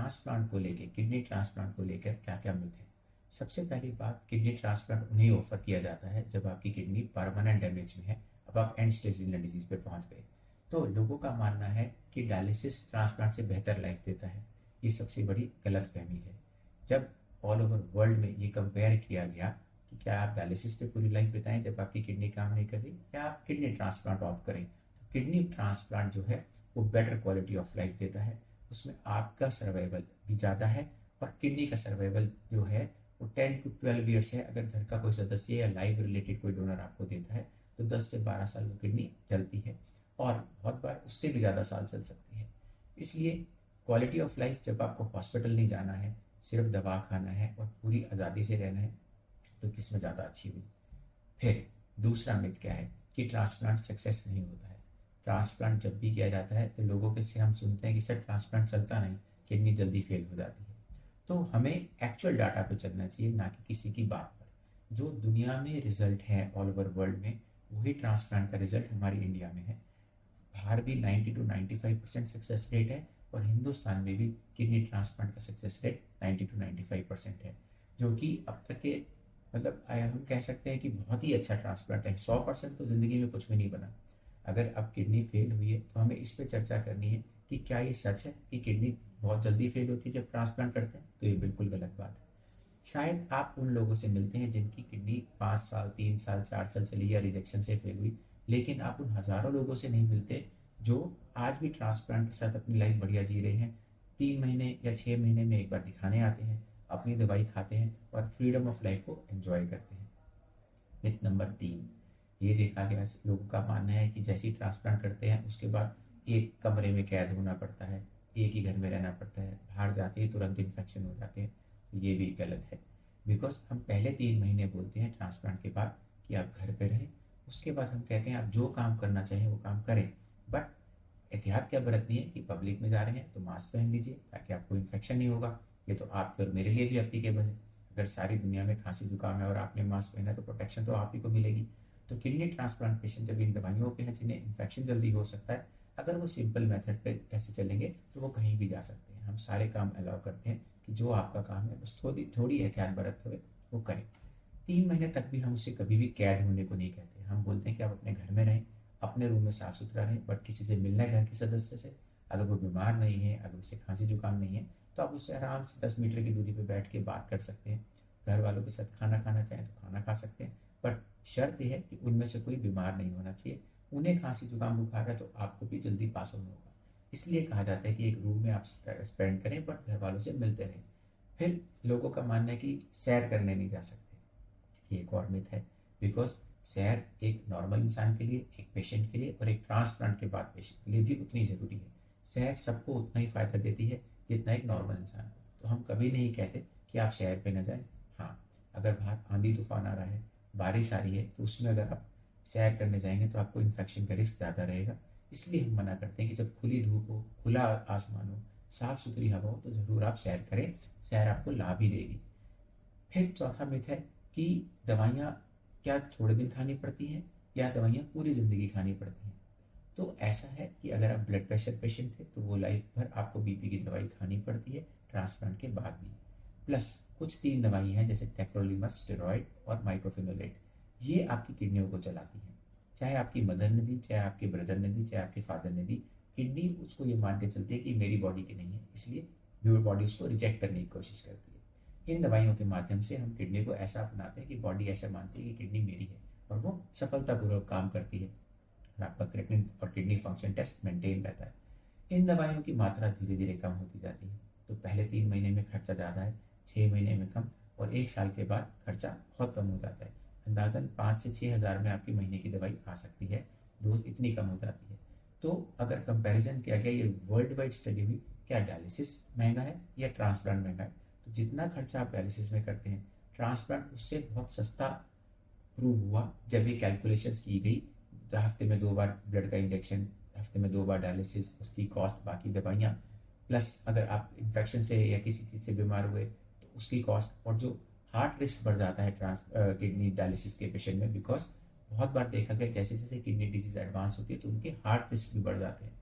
Transplant को लेके, kidney transplant को लेकर क्या क्या मिथ है। सबसे पहली बात, किडनी ट्रांसप्लांट उन्हें ऑफर किया जाता है जब आपकी किडनी परमानेंट डैमेज में है, अब आप एंड स्टेज रीनल डिजीज पे पहुंच गए। तो लोगों का मानना है कि डायलिसिस ट्रांसप्लांट से बेहतर लाइफ देता है। ये सबसे बड़ी गलत फहमी है। जब ऑल ओवर वर्ल्ड में ये कंपेयर किया गया कि क्या आप डायलिसिस पे पूरी लाइफ बिताएं जब आपकी किडनी काम नहीं कर रही, या आप किडनी ट्रांसप्लांट ऑप्ट करें, तो किडनी ट्रांसप्लांट जो है वो बेटर क्वालिटी ऑफ लाइफ देता है। उसमें आपका सर्वाइवल भी ज़्यादा है, और किडनी का सर्वाइवल जो है वो 10 to 12 ईयर्स है। अगर घर का कोई सदस्य या लाइफ रिलेटेड कोई डोनर आपको देता है तो 10 से 12 साल वो किडनी चलती है, और बहुत बार उससे भी ज़्यादा साल चल सकती है। इसलिए क्वालिटी ऑफ लाइफ, जब आपको हॉस्पिटल नहीं जाना है, सिर्फ दवा खाना है और पूरी आज़ादी से रहना है, तो किस्मत ज़्यादा अच्छी हुई। फिर दूसरा मिथ क्या है कि ट्रांसप्लांट सक्सेस नहीं होता है। ट्रांसप्लांट जब भी किया जाता है तो लोगों के से हम सुनते हैं कि सर ट्रांसप्लांट चलता नहीं, किडनी जल्दी फेल हो जाती है। तो हमें एक्चुअल डाटा पे चलना चाहिए, ना कि किसी की बात पर। जो दुनिया में रिजल्ट है ऑल ओवर वर्ल्ड में, वही ट्रांसप्लांट का रिजल्ट हमारी इंडिया में है। बाहर भी 90 to 95% सक्सेस रेट है, और हिंदुस्तान में भी किडनी ट्रांसप्लांट का सक्सेस रेट 90 to 95% है, जो कि अब तक के मतलब हम कह सकते हैं कि बहुत ही अच्छा ट्रांसप्लांट है। 100% तो ज़िंदगी में कुछ भी नहीं बना। अगर अब किडनी फेल हुई है तो हमें इस पर चर्चा करनी है कि क्या ये सच है कि किडनी बहुत जल्दी फेल होती है जब ट्रांसप्लांट करते हैं। तो ये बिल्कुल गलत बात है। शायद आप उन लोगों से मिलते हैं जिनकी किडनी 5 साल, 3 साल, 4 साल चली या रिजेक्शन से फेल हुई, लेकिन आप उन हजारों लोगों से नहीं मिलते जो आज भी ट्रांसप्लांट के साथ अपनी लाइफ बढ़िया जी रहे हैं। 3 महीने या 6 महीने में एक बार दिखाने आते हैं, अपनी दवाई खाते हैं और फ्रीडम ऑफ लाइफ को एंजॉय करते हैं। मिथ नंबर 3, ये देखा गया लोगों का मानना है कि जैसे ही ट्रांसप्लांट करते हैं उसके बाद एक कमरे में कैद होना पड़ता है, एक ही घर में रहना पड़ता है, बाहर जाते ही तुरंत इन्फेक्शन हो जाते हैं। तो ये भी गलत है। बिकॉज हम पहले 3 महीने बोलते हैं ट्रांसप्लांट के बाद कि आप घर पे रहें, उसके बाद हम कहते हैं आप जो काम करना चाहें वो काम करें, बट एहतियात क्या बरतनी है कि पब्लिक में जा रहे हैं तो मास्क पहन लीजिए ताकि आपको इन्फेक्शन नहीं होगा। ये तो आपके और मेरे लिए भी एप्लीकेबल है। अगर सारी दुनिया में खांसी जुकाम है और आपने मास्क पहना है तो प्रोटेक्शन तो आप ही को मिलेगी। तो किडनी ट्रांसप्लांट पेशेंट जब इन दवाइयों पे हैं जिन्हें इन्फेक्शन जल्दी हो सकता है, अगर वो सिंपल मेथड पे ऐसे चलेंगे तो वो कहीं भी जा सकते हैं। हम सारे काम अलाउ करते हैं कि जो आपका काम है बस थोड़ी थोड़ी एहतियात बरतते हुए वो करें। 3 महीने तक भी हम उससे कभी भी कैद होने को नहीं कहते। हम बोलते हैं कि आप अपने घर में रहें, अपने रूम में साफ सुथरा रहें, बट किसी से मिलना है घर के सदस्य से। अगर वो बीमार नहीं है, अगर उससे खांसी जुकाम नहीं है, तो आप उससे आराम से 10 मीटर की दूरी पर बैठ के बात कर सकते हैं। घर वालों के साथ खाना खाना चाहें तो खाना खा सकते हैं, बट शर्त यह है कि उनमें से कोई बीमार नहीं होना चाहिए। उन्हें खांसी जुकाम बुखार है तो आपको भी जल्दी पास ऑन होगा। इसलिए कहा जाता है कि एक रूम में आप स्पेंड करें बट घर वालों से मिलते रहें। फिर लोगों का मानना है कि सैर करने नहीं जा सकते, ये एक और मिथ है। बिकॉज सैर एक नॉर्मल इंसान के लिए, एक पेशेंट के लिए और एक ट्रांसप्लांट के बाद पेशेंट के लिए भी उतनी ज़रूरी है। सैर सबको उतना ही फ़ायदा देती है जितना एक नॉर्मल इंसान को। तो हम कभी नहीं कहते कि आप सैर पे न जाएं। हाँ, अगर बाहर आंधी तूफान आ रहा है, बारिश आ रही है, तो उसमें अगर आप सैर करने जाएंगे तो आपको इन्फेक्शन का रिस्क ज़्यादा रहेगा। इसलिए हम मना करते हैं कि जब खुली धूप हो, खुला आसमान हो, साफ़ सुथरी हवा हो तो ज़रूर आप सैर करें। सैर आपको लाभ ही देगी। फिर चौथा मिथ है कि दवाइयाँ क्या थोड़े दिन खानी पड़ती हैं या दवाइयाँ पूरी ज़िंदगी खानी पड़ती हैं। तो ऐसा है कि अगर आप ब्लड प्रेशर पेशेंट थे तो वो लाइफ भर आपको बीपी की दवाई खानी पड़ती है, ट्रांसप्लांट के बाद भी। प्लस कुछ 3 दवाई हैं जैसे टेक्रोलिमस, स्टेरॉइड और माइक्रोफिनोलेट, ये आपकी किडनियों को चलाती हैं। चाहे आपकी मदर ने दी, चाहे आपके ब्रदर ने दी, चाहे आपके फादर ने दी, किडनी उसको ये मान के चलती है कि मेरी बॉडी की नहीं है, इसलिए बॉडी उसको रिजेक्ट करने की कोशिश करती है। इन दवाइयों के माध्यम से हम किडनी को ऐसा अपनाते हैं कि बॉडी ऐसा मानती है कि किडनी मेरी है, और वो सफलतापूर्वक काम करती है और आपका क्रेटिनिन और किडनी फंक्शन टेस्ट मेंटेन रहता है। इन दवाइयों की मात्रा धीरे धीरे कम होती जाती है। तो पहले 3 महीने में खर्चा ज़्यादा है, 6 महीने में कम, और 1 साल के बाद खर्चा बहुत कम हो जाता है। अंदाजन 5 से 6 हज़ार में आपकी महीने की दवाई आ सकती है। डोज इतनी कम हो जाती है। तो अगर कंपैरिजन किया गया, ये वर्ल्ड वाइड स्टडी हुई, क्या डायलिसिस महंगा है या ट्रांसप्लांट महंगा है, तो जितना खर्चा आप डायलिसिस में करते हैं, ट्रांसप्लांट उससे बहुत सस्ता प्रूव हुआ जब ये कैलकुलेशंस की गई। तो हफ्ते में 2 बार ब्लड का इंजेक्शन, हफ्ते में 2 बार डायलिसिस, उसकी कॉस्ट, बाकी दवाइयाँ, प्लस अगर आप इन्फेक्शन से या किसी चीज़ से बीमार हुए तो उसकी कॉस्ट, और जो हार्ट रिस्क बढ़ जाता है किडनी डायलिसिस के पेशेंट में। बिकॉज बहुत बार देखा गया जैसे जैसे किडनी डिजीज एडवांस होती है तो उनके हार्ट रिस्क भी बढ़ जाते हैं।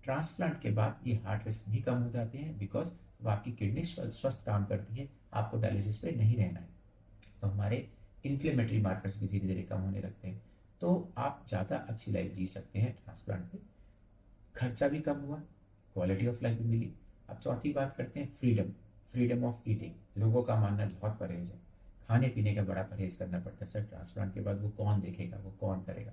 ट्रांसप्लांट के बाद ये हार्ट रिस्क भी कम हो जाते हैं, बिकॉज तो आपकी किडनी स्वस्थ काम करती है, आपको डायलिसिस पे नहीं रहना है। तो हमारे इन्फ्लेमेटरी मार्कर्स भी धीरे धीरे कम होने लगते हैं, तो आप ज़्यादा अच्छी लाइफ जी सकते हैं ट्रांसप्लांट पे। खर्चा भी कम हुआ, क्वालिटी ऑफ लाइफ भी मिली। अब चौथी बात करते हैं फ्रीडम, फ्रीडम ऑफ ईटिंग। लोगों का मानना है बहुत परहेज है, खाने पीने का बड़ा परहेज करना पड़ता है। सर ट्रांसप्लांट के बाद वो कौन देखेगा, वो कौन करेगा?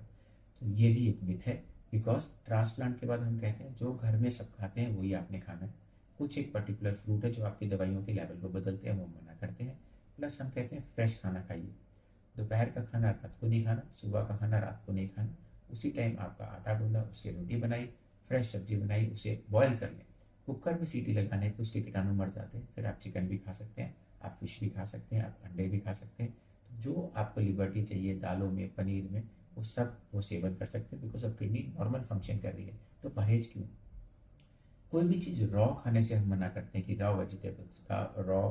तो ये भी एक मिथ है, बिकॉज ट्रांसप्लांट के बाद हम कहते हैं जो घर में सब खाते हैं वही आपने खाना है। कुछ एक पर्टिकुलर फ्रूट है जो आपकी दवाइयों के लेवल को बदलते हैं, वो मना करते हैं। प्लस हम कहते हैं फ्रेश खाना खाइए, दोपहर का खाना रात को नहीं खाना, सुबह का खाना रात को नहीं खाना। उसी टाइम आपका आटा गूंदा, उसकी रोटी बनाई, फ्रेश सब्जी बनाई, उसे बॉयल कर लें। कुकर में सीटी लगाने पर उसके कीटाणु मर जाते हैं, फिर आप चिकन भी खा सकते हैं, आप फिश भी खा सकते हैं, आप अंडे भी खा सकते हैं। तो जो आपको लिबर्टी चाहिए दालों में, पनीर में, वो सब वो सेवन कर सकते हैं, बिकॉज अब किडनी नॉर्मल फंक्शन कर रही है। तो परहेज क्यों? कोई भी चीज़ रॉ खाने से हम मना करते हैं कि रॉ वेजिटेबल्स का रॉ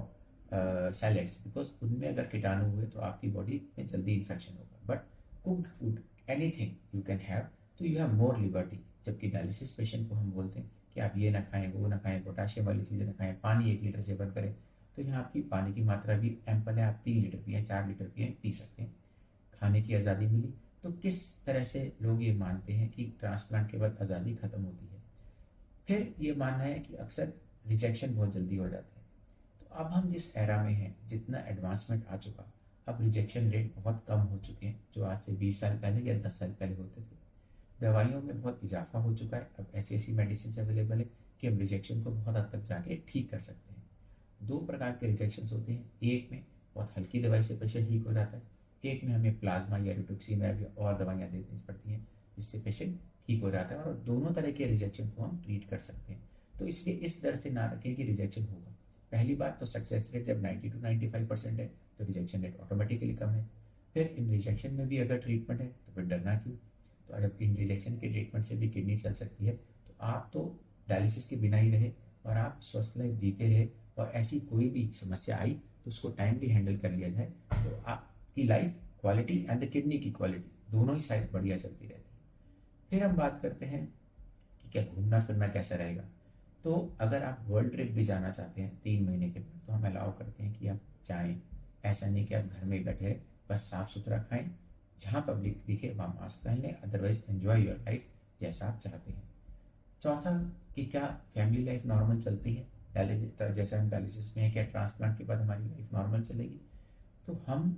सैलेड्स, बिकॉज उनमें अगर कीटाणु हुए तो आपकी बॉडी में जल्दी इन्फेक्शन होगा। But cooked food anything you can have, तो यू हैव मोर लिबर्टी। जबकि डायलिसिस पेशेंट को हम बोलते हैं कि आप ये ना खाएं, वो ना खाएं, पोटाशियम वाली चीज़ें ना खाएं, पानी 1 लीटर सेवन करें। तो यहाँ आपकी पानी की मात्रा भी एम्पल है, आप 3 लीटर पिए, 4 लीटर पिए, पी सकते हैं। खाने की आज़ादी मिली। तो किस तरह से लोग ये मानते हैं कि ट्रांसप्लांट के बाद आज़ादी खत्म होती है? फिर ये मानना है कि अक्सर रिजेक्शन बहुत जल्दी हो जाते हैं। तो अब हम जिस एरा में हैं, जितना एडवांसमेंट आ चुका, अब रिजेक्शन रेट बहुत कम हो चुके हैं, जो आज से 20 साल पहले या 10 साल पहले होते थे। दवाइयों में बहुत इजाफा हो चुका है, अब ऐसी ऐसी मेडिसिन अवेलेबल है कि हम रिजेक्शन को बहुत हद तक जाके ठीक कर सकते हैं। 2 प्रकार के रिजेक्शन होते हैं, एक में बहुत हल्की दवाई से पेशेंट ठीक हो जाता है, एक में हमें प्लाज्मा या रिटुक्सीमैब या और दवाइयाँ दे देनी पड़ती हैं जिससे पेशेंट ठीक हो जाता है, और दोनों तरह के रिजेक्शन को हम ट्रीट कर सकते हैं। तो इसलिए इस डर से ना रखें कि रिजेक्शन होगा। पहली बात तो सक्सेस रेट जब 90 to 95% है तो रिजेक्शन रेट ऑटोमेटिकली कम है। फिर इन रिजेक्शन में भी अगर ट्रीटमेंट है तो फिर डरना क्यों? तो अगर इन रिजेक्शन के ट्रीटमेंट से भी किडनी चल सकती है, तो आप तो डायलिसिस के बिना ही रहे और आप स्वस्थ लाइफ जीते रहे, और ऐसी कोई भी समस्या आई तो उसको टाइमली हैंडल कर लिया जाए, तो आपकी life quality and the kidney की क्वालिटी दोनों ही साइड बढ़िया चलती रहती है। फिर हम बात करते हैं कि क्या घूमना फिरना कैसा रहेगा। तो अगर आप वर्ल्ड ट्रिप भी जाना चाहते हैं 3 महीने के बाद, तो हम अलाउ करते हैं कि आप जाएं। ऐसा नहीं कि आप घर में ही बैठे रहें, बस साफ सुथरा खाएं, जहाँ पब्लिक दिखे वहाँ मास्क पहन लें, अदरवाइज एंजॉय योर लाइफ जैसा आप चाहते हैं। चौथा, कि क्या फैमिली लाइफ नॉर्मल चलती है जैसे हम डायलिसिस में है, क्या ट्रांसप्लांट के बाद हमारी लाइफ नॉर्मल चलेगी? तो हम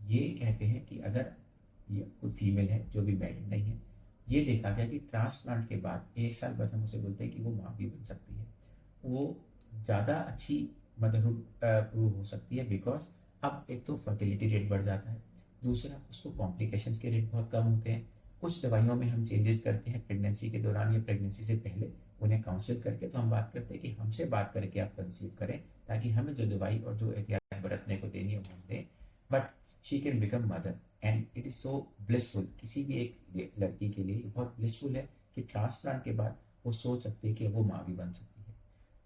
ये कहते हैं कि अगर ये कोई फीमेल है जो भी मैरिड नहीं है, ये देखा गया कि ट्रांसप्लांट के बाद 1 साल बाद हम उसे बोलते हैं कि वो माँ भी बन सकती है, वो ज़्यादा अच्छी मदरहुड प्रूव हो सकती है, बिकॉज अब एक तो फर्टिलिटी रेट बढ़ जाता है, दूसरा उसको कॉम्प्लिकेशंस के रेट बहुत कम होते हैं। कुछ दवाइयों में हम चेंजेस करते हैं प्रेगनेंसी के दौरान या प्रेगनेंसी से पहले, उन्हें काउंसिल करके। तो हम बात करते हैं कि हमसे बात करके आप कंसीव करें, ताकि हमें जो दवाई और जो एहतियात बरतने को देनी है वो हम दें, but she can become mother and it is so blissful. किसी भी एक लड़की के लिए बहुत ब्लिसफुल है कि ट्रांसप्लांट के बाद वो सोच सकती है कि वो माँ भी बन सकती है।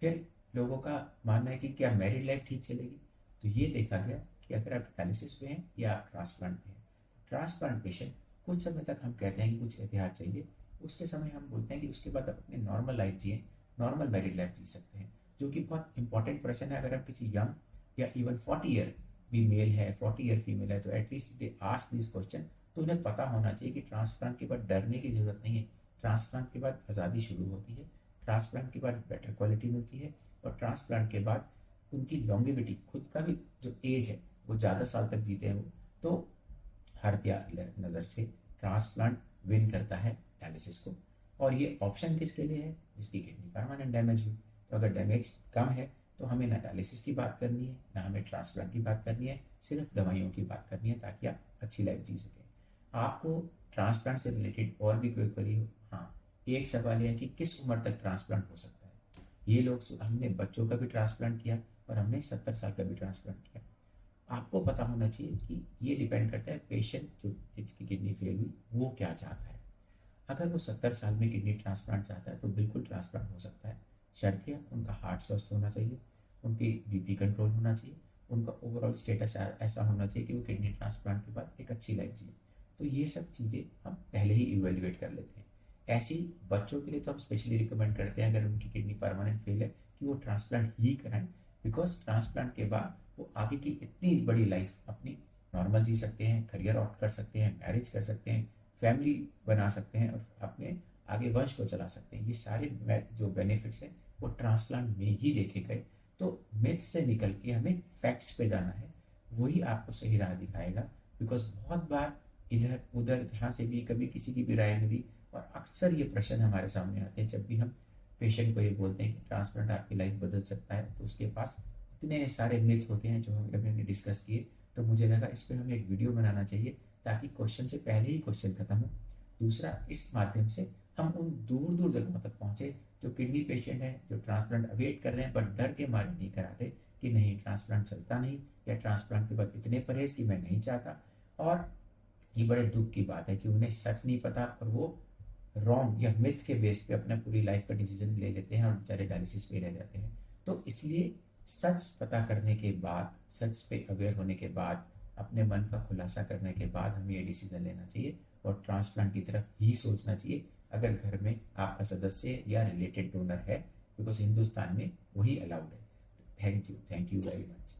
फिर लोगों का मानना है कि क्या मैरिड लाइफ ठीक चलेगी? तो ये देखा गया कि अगर आप डायलिसिस पे हैं या आप ट्रांसप्लांट पे हैं, ट्रांसप्लांट पेशेंट कुछ समय तक हम कहते हैं कि कुछ एहतियात चाहिए, उसके समय हम बोलते हैं कि उसके बाद आप अपनी नॉर्मल लाइफ जिए, नॉर्मल मैरिड लाइफ जी सकते हैं। जो कि बहुत इंपॉर्टेंट प्रश्न है। अगर आप किसी यंग या इवन 40 ईयर भी मेल है, 40 ईयर फीमेल है, तो at least they ask this question, तो उन्हें पता होना चाहिए कि ट्रांसप्लांट के बाद डरने की जरूरत नहीं है। ट्रांसप्लांट के बाद आज़ादी शुरू होती है, ट्रांसप्लांट के बाद बेटर क्वालिटी मिलती है, और ट्रांसप्लांट के बाद उनकी लॉन्गेविटी, खुद का भी जो एज है वो ज़्यादा साल तक जीते हैं वो। तो हर नज़र से ट्रांसप्लांट विन करता है डायलिसिस को। और ये ऑप्शन किसके लिए है? जिसकी किडनी परमानेंट डैमेज हुई। तो अगर डैमेज कम है तो हमें ना डायलिसिस की बात करनी है, ना हमें ट्रांसप्लांट की बात करनी है, सिर्फ दवाइयों की बात करनी है, ताकि आप अच्छी लाइफ जी सकें। आपको ट्रांसप्लांट से रिलेटेड और भी कोई क्वेरी हो? हाँ, एक सवाल यह है कि किस उम्र तक ट्रांसप्लांट हो सकता है? ये लोग, हमने बच्चों का भी ट्रांसप्लांट किया और हमने 70 साल का भी ट्रांसप्लांट किया। आपको पता होना चाहिए कि ये डिपेंड करता है पेशेंट जो जिसकी किडनी फेल हुई वो क्या चाहता है। अगर वो 70 साल में किडनी ट्रांसप्लांट चाहता है तो बिल्कुल ट्रांसप्लांट हो सकता है, शर्त उनका हार्ट स्वस्थ होना चाहिए, उनकी बीपी कंट्रोल होना चाहिए, उनका ओवरऑल स्टेटस ऐसा होना चाहिए कि वो किडनी ट्रांसप्लांट के बाद एक अच्छी लाइफ जिए। तो ये सब चीज़ें हम पहले ही इवेल्युएट कर लेते हैं। ऐसी बच्चों के लिए तो हम स्पेशली रिकमेंड करते हैं, अगर उनकी किडनी परमानेंट फेल है, कि कि वो ट्रांसप्लांट ही कराएं, बिकॉज ट्रांसप्लांट के बाद वो आगे की इतनी बड़ी लाइफ अपनी नॉर्मल जी सकते हैं, करियर ऑप्ट कर सकते हैं, मैरिज कर सकते हैं, फैमिली बना सकते हैं और अपने आगे वंश को चला सकते हैं। ये सारे जो बेनिफिट्स हैं वो ट्रांसप्लांट में ही देखे गए। तो मिथ से निकल के हमें फैक्ट्स पे जाना है, वही आपको सही राह दिखाएगा। बिकॉज बहुत बार इधर उधर जहाँ से भी कभी किसी की भी राय मिली, और अक्सर ये प्रश्न हमारे सामने आते हैं जब भी हम पेशेंट को ये बोलते हैं कि ट्रांसप्लांट आपकी लाइफ बदल सकता है, तो उसके पास इतने सारे मिथ होते हैं जो हमने डिस्कस किए। तो मुझे लगा इस पर हमें एक वीडियो बनाना चाहिए ताकि क्वेश्चन से पहले ही क्वेश्चन खत्म हो। दूसरा, इस माध्यम से हम उन दूर दूर जगहों तक पहुंचे जो किडनी पेशेंट हैं, जो ट्रांसप्लांट अवेट कर रहे हैं बट डर के मारे नहीं कराते कि नहीं ट्रांसप्लांट चलता नहीं, या ट्रांसप्लांट के बाद इतने परहेज कि मैं नहीं चाहता। और ये बड़े दुख की बात है कि उन्हें सच नहीं पता और वो रॉन्ग या मिथ के बेस पे अपना पूरी लाइफ का डिसीजन ले लेते हैं और बेचारे डायलिसिस पे रह जाते हैं। तो इसलिए सच पता करने के बाद, सच पे अवेयर होने के बाद, अपने मन का खुलासा करने के बाद हमें ये डिसीजन लेना चाहिए और ट्रांसप्लांट की तरफ ही सोचना चाहिए अगर घर में आपका सदस्य या रिलेटेड डोनर है, बिकॉज हिंदुस्तान में वही अलाउड है। Thank you very much.